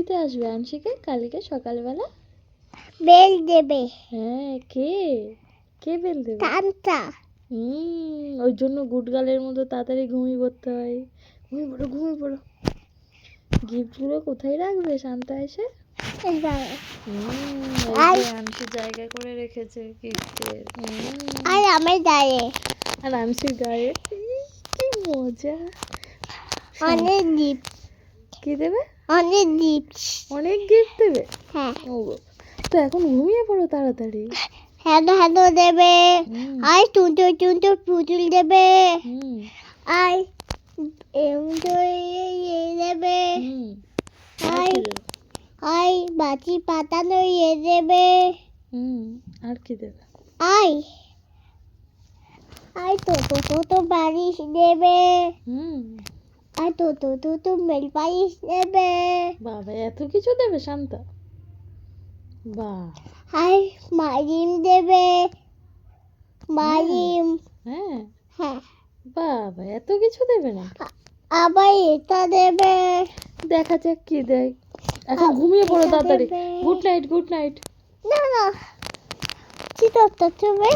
দিতে আসবে আনশিকে কালকে সকালবেলা? বেল দেবে। হ্যাঁ, কে কে বেল দেবে? সান্তা। ওই জন্য গুডগালের মতো তাড়াতাড়ি ঘুমিয়ে পড়তে হয়। ঘুমিয়ে পড়ো, ঘুমিয়ে পড়ো। গিফটগুলো কোথায় রাখবে শান্তা এসে? আনশি জায়গা করে রেখেছে গিফটের। আর আমার গায়ে। আর আনশির গায়ে কি মজা। অনেক গিফট। কি দেবে? অনেক গিফট। অনেক গিফট দেবে? হ্যাঁ। ও তো এখন ঘুমিয়ে পড়ো তাড়াতাড়ি। হ্যালো হ্যালো দেবে। আর টুনটু টুনটু পুতুল দেবে। আর দেবে। আর বাটি পাতানো দেবে। আর কি দেবে? আর তো বালিশ দেবে। আর তো মেল বালিশ দেবে। বাবা এত কিছু দেবে শান্তা? বাহ। আর মারিম দেবে। মারিম। হ্যাঁ হ্যাঁ। বাবা এত কিছু দেবে না? আবার এটা দেবে। দেখা যাক কি দেয়। এখন ঘুমিয়ে পড়ো তাড়াতাড়ি। Good night, good night. না না, কি করতে তুমি?